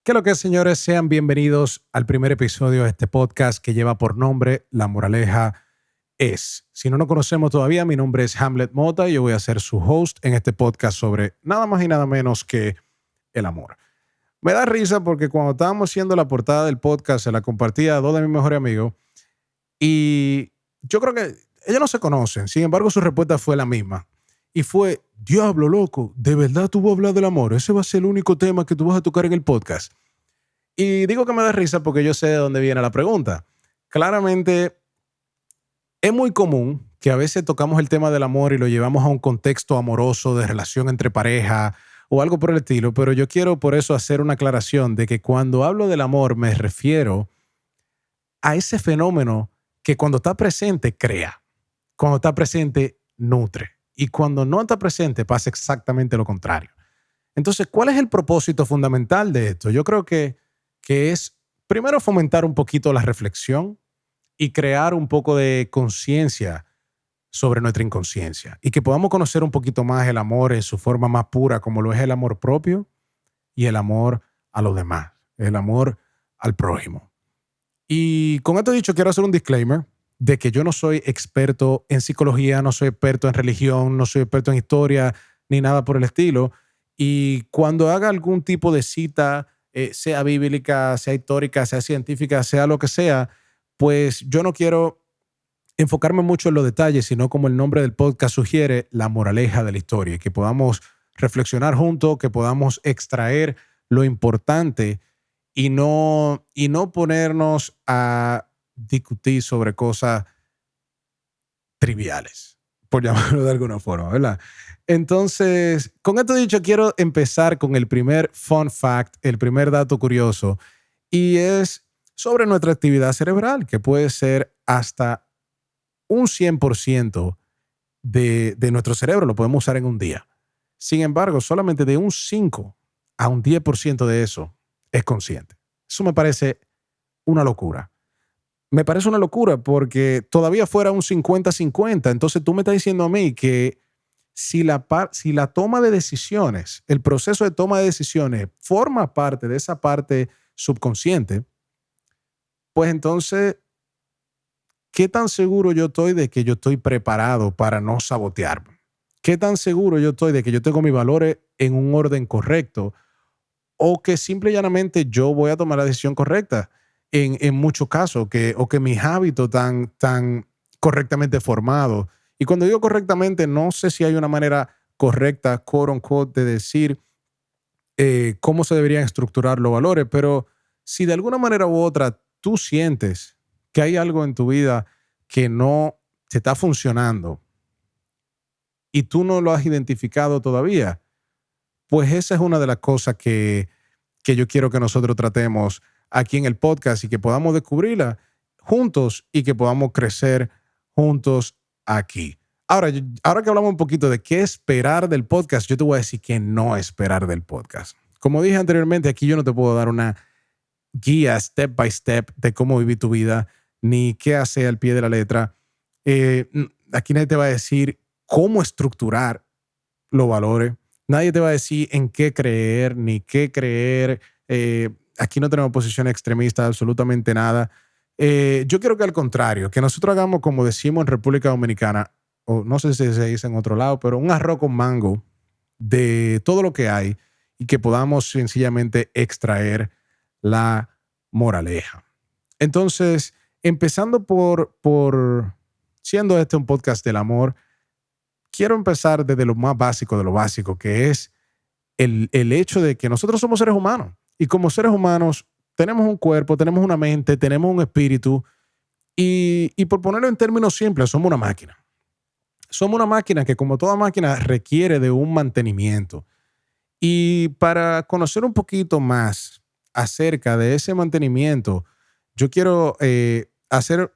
¿Qué lo que es, señores? Sean bienvenidos al primer episodio de este podcast que lleva por nombre La Moraleja es. Si no nos conocemos todavía, mi nombre es Hamlet Mota y yo voy a ser su host en este podcast sobre nada más y nada menos que el amor. Me da risa porque cuando estábamos haciendo la portada del podcast se la compartí a dos de mis mejores amigos y yo creo que ellos no se conocen. Sin embargo, su respuesta fue la misma. Y fue, diablo, loco, ¿de verdad tú vas a hablar del amor? Ese va a ser el único tema que tú vas a tocar en el podcast. Y digo que me da risa porque yo sé de dónde viene la pregunta. Claramente, es muy común que a veces tocamos el tema del amor y lo llevamos a un contexto amoroso de relación entre pareja o algo por el estilo, pero yo quiero por eso hacer una aclaración de que cuando hablo del amor me refiero a ese fenómeno que cuando está presente crea, cuando está presente nutre y cuando no está presente pasa exactamente lo contrario. Entonces, ¿cuál es el propósito fundamental de esto? Yo creo que es primero fomentar un poquito la reflexión y crear un poco de conciencia sobre nuestra inconsciencia y que podamos conocer un poquito más el amor en su forma más pura, como lo es el amor propio y el amor a los demás, el amor al prójimo. Y con esto dicho, quiero hacer un disclaimer de que yo no soy experto en psicología, no soy experto en religión, no soy experto en historia, ni nada por el estilo. Y cuando haga algún tipo de cita, sea bíblica, sea histórica, sea científica, sea lo que sea, pues yo no quiero enfocarme mucho en los detalles, sino como el nombre del podcast sugiere, la moraleja de la historia, y que podamos reflexionar juntos, que podamos extraer lo importante y no ponernos a discutir sobre cosas triviales, por llamarlo de alguna forma, ¿verdad? Entonces, con esto dicho, quiero empezar con el primer fun fact, el primer dato curioso, y es sobre nuestra actividad cerebral, que puede ser hasta un 100% de nuestro cerebro, lo podemos usar en un día. Sin embargo, solamente de un 5 a un 10% de eso es consciente. Eso me parece una locura. Me parece una locura porque todavía fuera un 50-50. Entonces tú me estás diciendo a mí que si la toma de decisiones, el proceso de toma de decisiones forma parte de esa parte subconsciente, pues entonces, ¿qué tan seguro yo estoy de que yo estoy preparado para no sabotearme? ¿Qué tan seguro yo estoy de que yo tengo mis valores en un orden correcto? O que simple y llanamente yo voy a tomar la decisión correcta en muchos casos, o que mis hábitos tan correctamente formados. Y cuando digo correctamente, no sé si hay una manera correcta, quote unquote, de decir cómo se deberían estructurar los valores, pero si de alguna manera u otra tú sientes que hay algo en tu vida que no te está funcionando y tú no lo has identificado todavía, pues esa es una de las cosas que yo quiero que nosotros tratemos aquí en el podcast y que podamos descubrirla juntos y que podamos crecer juntos aquí. Ahora que hablamos un poquito de qué esperar del podcast, yo te voy a decir qué no esperar del podcast. Como dije anteriormente, aquí yo no te puedo dar una guía step by step de cómo vivir tu vida, ni qué hacer al pie de la letra. Aquí nadie te va a decir cómo estructurar los valores. Nadie te va a decir en qué creer, ni qué creer. Aquí no tenemos posiciones extremistas, absolutamente nada. Yo quiero que al contrario, que nosotros hagamos como decimos en República Dominicana, o no sé si se dice en otro lado, pero un arroz con mango de todo lo que hay y que podamos sencillamente extraer la moraleja. Entonces, empezando por siendo este un podcast del amor, quiero empezar desde lo más básico de lo básico, que es el hecho de que nosotros somos seres humanos y como seres humanos tenemos un cuerpo, tenemos una mente, tenemos un espíritu y por ponerlo en términos simples, somos una máquina. Somos una máquina que como toda máquina requiere de un mantenimiento. Y para conocer un poquito más acerca de ese mantenimiento, yo quiero hacer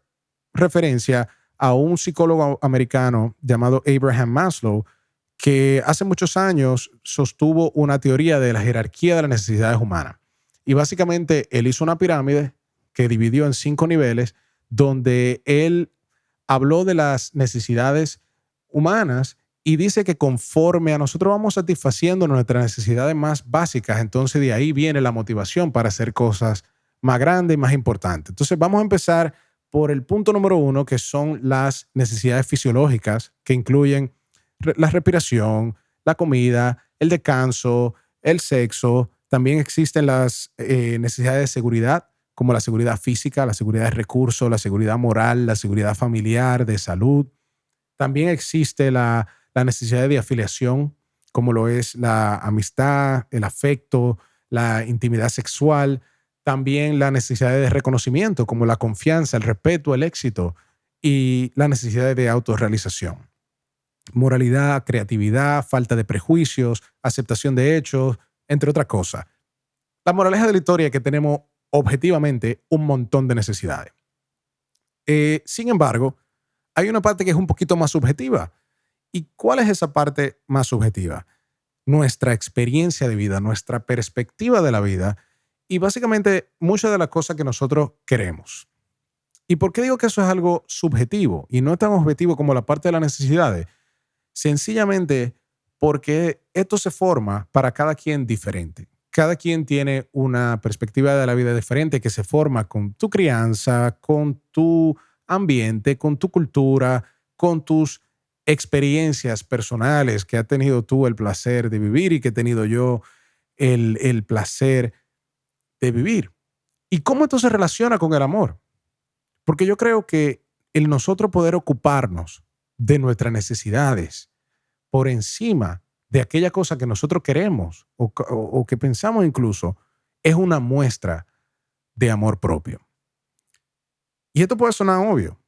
referencia a un psicólogo americano llamado Abraham Maslow, que hace muchos años sostuvo una teoría de la jerarquía de las necesidades humanas. Y básicamente él hizo una pirámide que dividió en 5 niveles, donde él habló de las necesidades humanas Y dice que conforme a nosotros vamos satisfaciendo nuestras necesidades más básicas, entonces de ahí viene la motivación para hacer cosas más grandes y más importantes. Entonces vamos a empezar por el punto número uno, que son las necesidades fisiológicas, que incluyen la respiración, la comida, el descanso, el sexo. También existen las necesidades de seguridad, como la seguridad física, la seguridad de recursos, la seguridad moral, la seguridad familiar, de salud. También existe la necesidad de afiliación, como lo es la amistad, el afecto, la intimidad sexual. También la necesidad de reconocimiento, como la confianza, el respeto, el éxito y la necesidad de autorrealización. Moralidad, creatividad, falta de prejuicios, aceptación de hechos, entre otras cosas. La moraleja de la historia es que tenemos objetivamente un montón de necesidades. Sin embargo, hay una parte que es un poquito más subjetiva. ¿Y cuál es esa parte más subjetiva? Nuestra experiencia de vida, nuestra perspectiva de la vida y básicamente muchas de las cosas que nosotros queremos. ¿Y por qué digo que eso es algo subjetivo y no tan objetivo como la parte de las necesidades? Sencillamente porque esto se forma para cada quien diferente. Cada quien tiene una perspectiva de la vida diferente que se forma con tu crianza, con tu ambiente, con tu cultura, con tus experiencias personales que has tenido tú el placer de vivir y que he tenido yo el placer de vivir. ¿Y cómo esto se relaciona con el amor? Porque yo creo que el nosotros poder ocuparnos de nuestras necesidades por encima de aquella cosa que nosotros queremos o que pensamos incluso, es una muestra de amor propio. Y esto puede sonar obvio,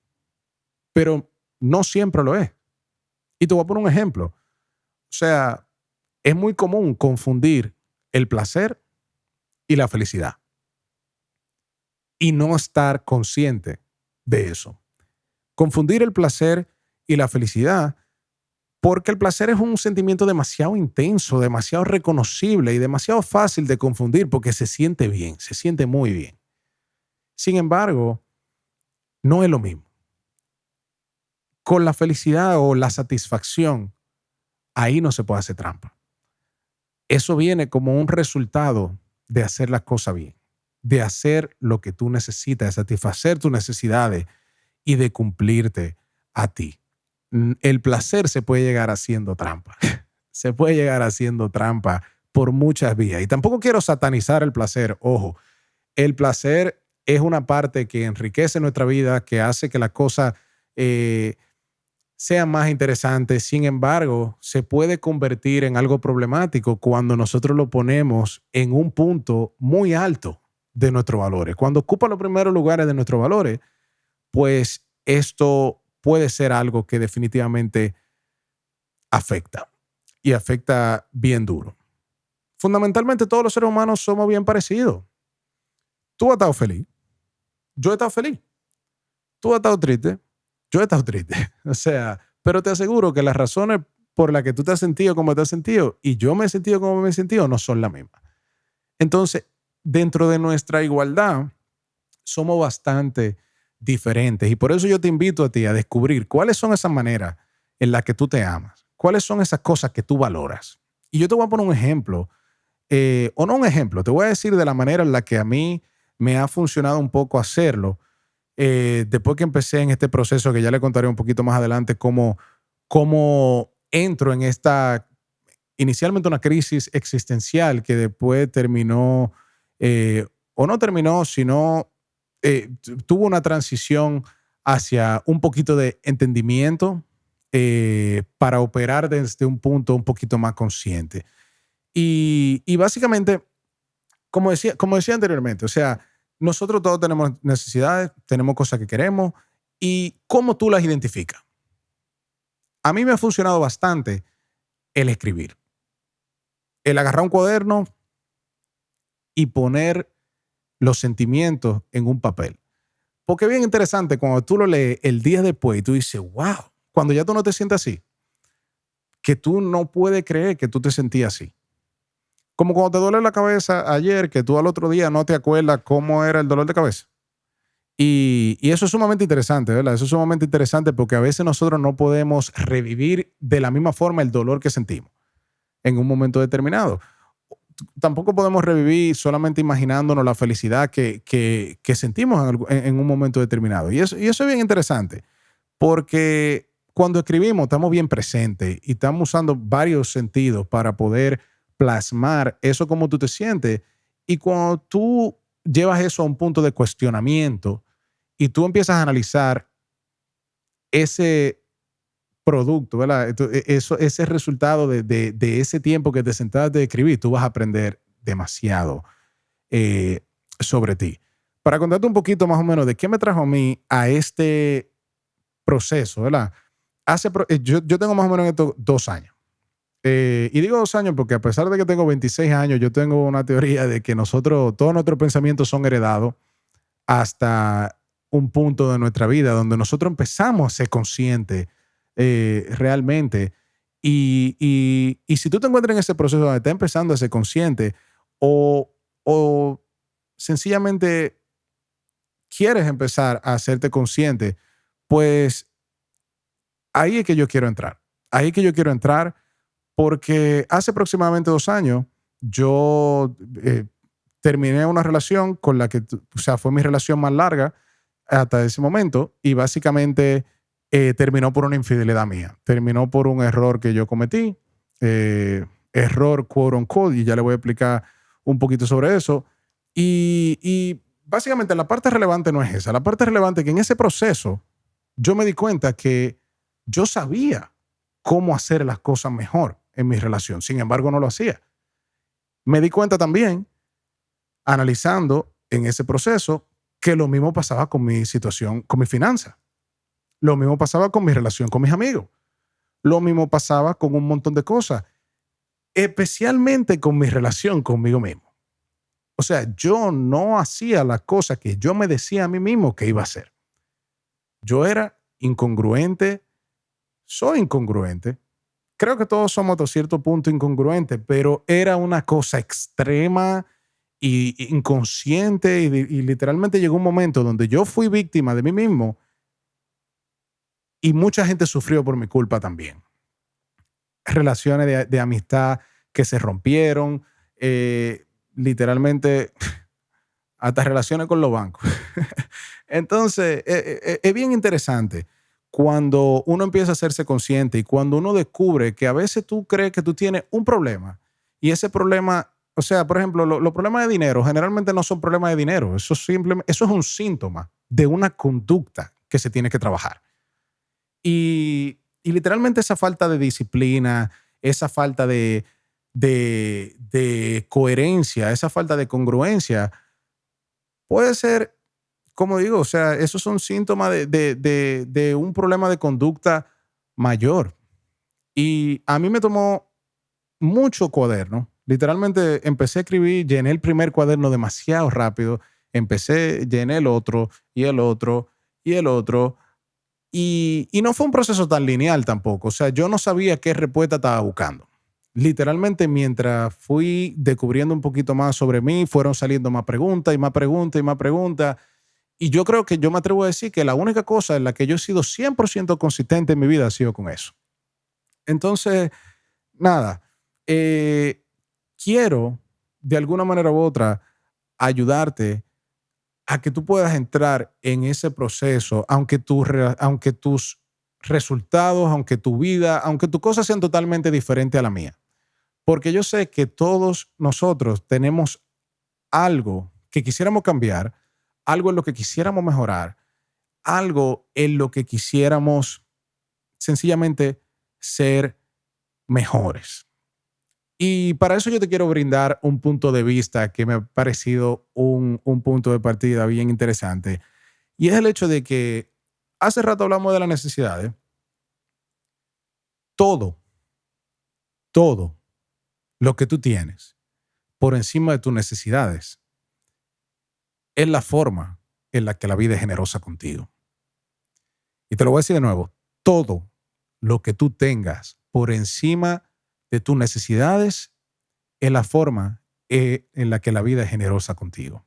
pero no siempre lo es. Y te voy a poner un ejemplo. O sea, es muy común confundir el placer y la felicidad y no estar consciente de eso. Confundir el placer y la felicidad porque el placer es un sentimiento demasiado intenso, demasiado reconocible y demasiado fácil de confundir porque se siente bien, se siente muy bien. Sin embargo, no es lo mismo. Con la felicidad o la satisfacción, ahí no se puede hacer trampa. Eso viene como un resultado de hacer las cosas bien, de hacer lo que tú necesitas, de satisfacer tus necesidades y de cumplirte a ti. El placer se puede llegar haciendo trampa. Se puede llegar haciendo trampa por muchas vías. Y tampoco quiero satanizar el placer. Ojo, el placer es una parte que enriquece nuestra vida, que hace que las cosas sean más interesantes. Sin embargo, se puede convertir en algo problemático cuando nosotros lo ponemos en un punto muy alto de nuestros valores. Cuando ocupa los primeros lugares de nuestros valores, pues esto puede ser algo que definitivamente afecta y afecta bien duro. Fundamentalmente todos los seres humanos somos bien parecidos. Tú has estado feliz, yo he estado feliz. Tú has estado triste, yo he estado triste. O sea, pero te aseguro que las razones por las que tú te has sentido como te has sentido y yo me he sentido como me he sentido no son las mismas. Entonces, dentro de nuestra igualdad, somos bastante diferentes. Y por eso yo te invito a ti a descubrir cuáles son esas maneras en las que tú te amas, cuáles son esas cosas que tú valoras. Y yo te voy a poner un ejemplo, o no un ejemplo, te voy a decir de la manera en la que a mí me ha funcionado un poco hacerlo. Después que empecé en este proceso, que ya le contaré un poquito más adelante cómo entro en esta, inicialmente una crisis existencial que después terminó, o no terminó, sino tuvo una transición hacia un poquito de entendimiento para operar desde un punto un poquito más consciente. Y básicamente, como decía anteriormente, o sea, nosotros todos tenemos necesidades, tenemos cosas que queremos y cómo tú las identificas. A mí me ha funcionado bastante el escribir, el agarrar un cuaderno y poner los sentimientos en un papel. Porque es bien interesante cuando tú lo lees el día después y tú dices, wow, cuando ya tú no te sientes así, que tú no puedes creer que tú te sentías así. Como cuando te duele la cabeza ayer, que tú al otro día no te acuerdas cómo era el dolor de cabeza. Y eso es sumamente interesante, ¿verdad? Eso es sumamente interesante porque a veces nosotros no podemos revivir de la misma forma el dolor que sentimos en un momento determinado. Tampoco podemos revivir solamente imaginándonos la felicidad que sentimos en un momento determinado. Y eso es bien interesante, porque cuando escribimos estamos bien presentes y estamos usando varios sentidos para poder plasmar eso como tú te sientes. Y cuando tú llevas eso a un punto de cuestionamiento y tú empiezas a analizar ese producto, ¿verdad? Ese resultado de ese tiempo que te sentaste a escribir, tú vas a aprender demasiado eh, sobre ti. Para contarte un poquito más o menos de qué me trajo a mí a este proceso, ¿verdad? Yo tengo más o menos esto 2 años. Y digo 2 años porque a pesar de que tengo 26 años, yo tengo una teoría de que todos nuestros pensamientos son heredados hasta un punto de nuestra vida donde nosotros empezamos a ser conscientes realmente. Y si tú te encuentras en ese proceso donde estás empezando a ser consciente o sencillamente quieres empezar a hacerte consciente, pues ahí es que yo quiero entrar. Ahí es que yo quiero entrar porque hace aproximadamente 2 años yo terminé una relación con la que, o sea, fue mi relación más larga hasta ese momento y básicamente terminó por una infidelidad mía. Terminó por un error que yo cometí, error quote unquote, y ya le voy a explicar un poquito sobre eso. Y básicamente la parte relevante no es esa. La parte relevante es que en ese proceso yo me di cuenta que yo sabía cómo hacer las cosas mejor en mi relación. Sin embargo, no lo hacía. Me di cuenta también, analizando en ese proceso, que lo mismo pasaba con mi situación, con mi finanza. Lo mismo pasaba con mi relación con mis amigos. Lo mismo pasaba con un montón de cosas, especialmente con mi relación conmigo mismo. O sea, yo no hacía las cosas que yo me decía a mí mismo que iba a hacer. Yo era incongruente, soy incongruente. Creo que todos somos hasta cierto punto incongruentes, pero era una cosa extrema y inconsciente y literalmente llegó un momento donde yo fui víctima de mí mismo y mucha gente sufrió por mi culpa también. Relaciones de amistad que se rompieron, literalmente hasta relaciones con los bancos. Entonces, es bien interesante cuando uno empieza a hacerse consciente y cuando uno descubre que a veces tú crees que tú tienes un problema y ese problema, o sea, por ejemplo, los problemas de dinero generalmente no son problemas de dinero, eso es un síntoma de una conducta que se tiene que trabajar. Y literalmente esa falta de disciplina, esa falta de coherencia, esa falta de congruencia, puede ser, como digo, o sea, esos son síntomas de un problema de conducta mayor. Y a mí me tomó mucho cuaderno. Literalmente empecé a escribir, llené el primer cuaderno demasiado rápido, llené el otro y el otro y el otro. Y no fue un proceso tan lineal tampoco. O sea, yo no sabía qué respuesta estaba buscando. Literalmente, mientras fui descubriendo un poquito más sobre mí, fueron saliendo más preguntas y más preguntas y más preguntas. Y yo creo que yo me atrevo a decir que la única cosa en la que yo he sido 100% consistente en mi vida ha sido con eso. Entonces, nada, eh, quiero de alguna manera u otra ayudarte a que tú puedas entrar en ese proceso, aunque tus resultados, aunque tu vida, aunque tus cosas sean totalmente diferentes a la mía. Porque yo sé que todos nosotros tenemos algo que quisiéramos cambiar, algo en lo que quisiéramos mejorar, algo en lo que quisiéramos sencillamente ser mejores. Y para eso yo te quiero brindar un punto de vista que me ha parecido un punto de partida bien interesante. Y es el hecho de que hace rato hablamos de las necesidades. Todo, todo lo que tú tienes por encima de tus necesidades es la forma en la que la vida es generosa contigo. Y te lo voy a decir de nuevo. Todo lo que tú tengas por encima de tus necesidades es la forma en la que la vida es generosa contigo.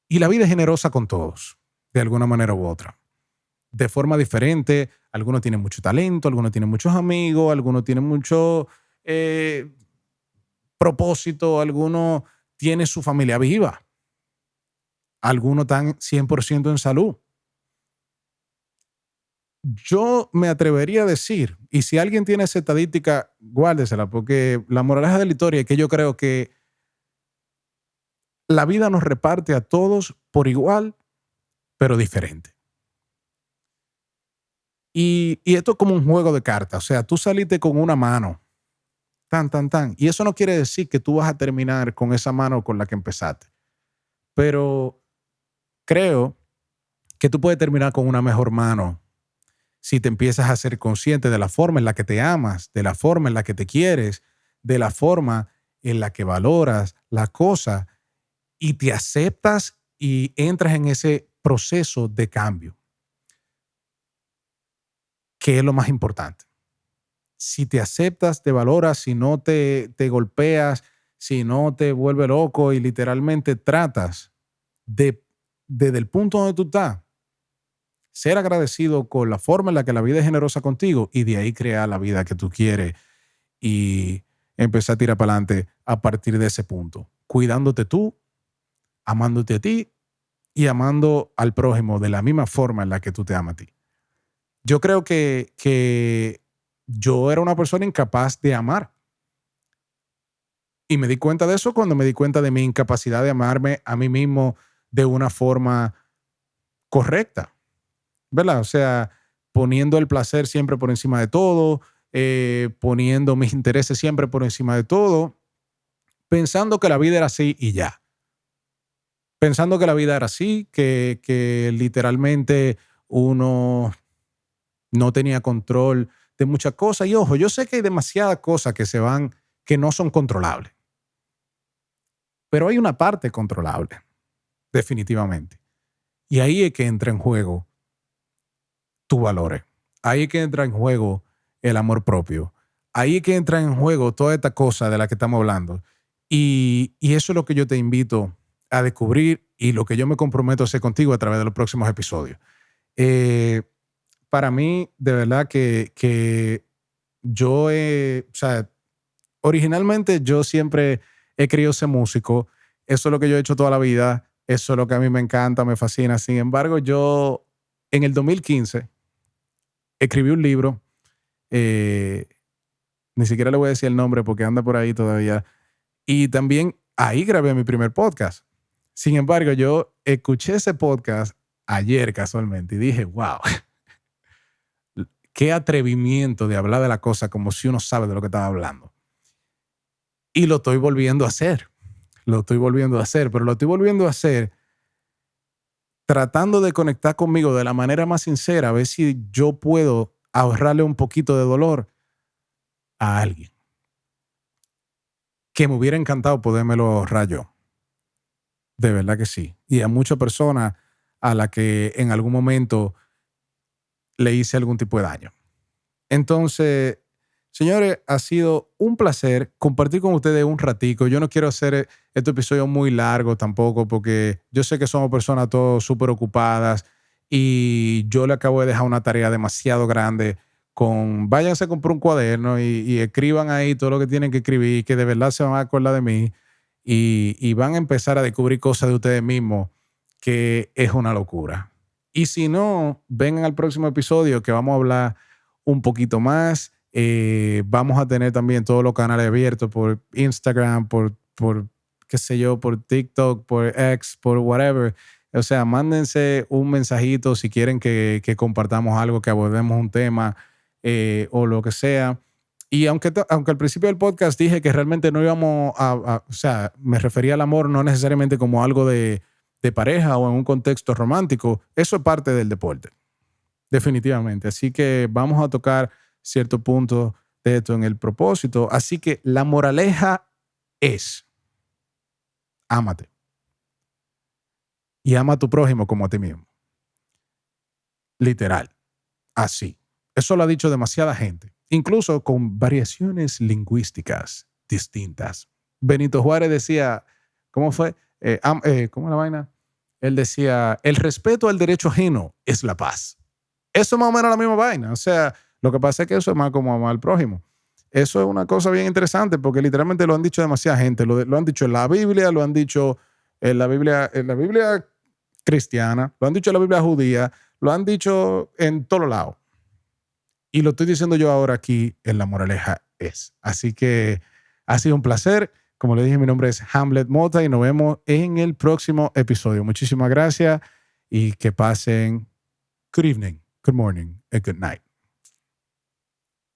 Y la vida es generosa con todos. de alguna manera u otra. De forma diferente, algunos tienen mucho talento, algunos tienen muchos amigos, algunos tienen mucho propósito, algunos tienen su familia viva, algunos están 100% en salud. Yo me atrevería a decir, y si alguien tiene esa estadística, guárdesela, porque la moraleja de la historia es que yo creo que la vida nos reparte a todos por igual, pero diferente. Y esto es como un juego de cartas. O sea, tú saliste con una mano, tan, tan, tan. Y eso no quiere decir que tú vas a terminar con esa mano con la que empezaste. Pero creo que tú puedes terminar con una mejor mano si te empiezas a ser consciente de la forma en la que te amas, de la forma en la que te quieres, de la forma en la que valoras la cosa y te aceptas y entras en ese proceso de cambio, que es lo más importante. Si te aceptas, te valoras, si no te golpeas, si no te vuelve loco y literalmente tratas de, desde el punto donde tú estás, ser agradecido con la forma en la que la vida es generosa contigo y de ahí crear la vida que tú quieres y empezar a tirar para adelante a partir de ese punto, cuidándote tú, amándote a ti y amando al prójimo de la misma forma en la que tú te amas a ti. Yo creo que yo era una persona incapaz de amar. Y me di cuenta de eso cuando me di cuenta de mi incapacidad de amarme a mí mismo de una forma correcta, ¿verdad? O sea, poniendo el placer siempre por encima de todo, poniendo mis intereses siempre por encima de todo, pensando que la vida era así y ya. Pensando que la vida era así, que literalmente uno no tenía control de muchas cosas. Y ojo, yo sé que hay demasiadas cosas que se van, que no son controlables. Pero hay una parte controlable, definitivamente. Y ahí es que entra en juego tus valores. Ahí es que entra en juego el amor propio. Ahí es que entra en juego toda esta cosa de la que estamos hablando. Y eso es lo que yo te invito a descubrir y lo que yo me comprometo a hacer contigo a través de los próximos episodios. Eh, para mí, de verdad que yo, o sea, originalmente yo siempre he querido ser músico. Eso es lo que yo he hecho toda la vida. Eso es lo que a mí me encanta, me fascina. Sin embargo, yo en el 2015 escribí un libro. eh, Ni siquiera le voy a decir el nombre porque anda por ahí todavía. Y también ahí grabé mi primer podcast. Sin embargo, yo escuché ese podcast ayer casualmente y dije, wow, qué atrevimiento de hablar de la cosa como si uno sabe de lo que estaba hablando. Y lo estoy volviendo a hacer. Lo estoy volviendo a hacer, pero lo estoy volviendo a hacer tratando de conectar conmigo de la manera más sincera, a ver si yo puedo ahorrarle un poquito de dolor a alguien que me hubiera encantado podérmelo ahorrar yo. De verdad que sí. Y a muchas personas a las que en algún momento le hice algún tipo de daño. Entonces, señores, ha sido un placer compartir con ustedes un ratico. Yo no quiero hacer este episodio muy largo tampoco porque yo sé que somos personas todos súper ocupadas y yo le acabo de dejar una tarea demasiado grande váyanse a comprar un cuaderno y escriban ahí todo lo que tienen que escribir, que de verdad se van a acordar de mí y van a empezar a descubrir cosas de ustedes mismos que es una locura. Y si no, vengan al próximo episodio que vamos a hablar un poquito más. Vamos a tener también todos los canales abiertos por Instagram, por qué sé yo, por TikTok, por X, por whatever. O sea, mándense un mensajito si quieren que compartamos algo, que abordemos un tema o lo que sea. Y aunque al principio del podcast dije que realmente no íbamos o sea, me refería al amor no necesariamente como algo de pareja o en un contexto romántico, eso es parte del deporte. Definitivamente. Así que vamos a tocar cierto punto de esto en el propósito. Así que la moraleja es, ámate. Y ama a tu prójimo como a ti mismo. Literal. Así. Eso lo ha dicho demasiada gente. Incluso con variaciones lingüísticas distintas. Benito Juárez decía, ¿cómo fue? ¿Cómo es la vaina? Él decía, el respeto al derecho ajeno es la paz. Eso es más o menos la misma vaina. O sea, lo que pasa es que eso es más como amar al prójimo. Eso es una cosa bien interesante porque literalmente lo han dicho demasiada gente. Lo han dicho en la Biblia, lo han dicho en la Biblia cristiana, lo han dicho en la Biblia judía, lo han dicho en todos lados. Y lo estoy diciendo yo ahora aquí en La Moraleja es. Así que ha sido un placer. Como le dije, mi nombre es Hamlet Mota y nos vemos en el próximo episodio. Muchísimas gracias y que pasen good evening, good morning and good night.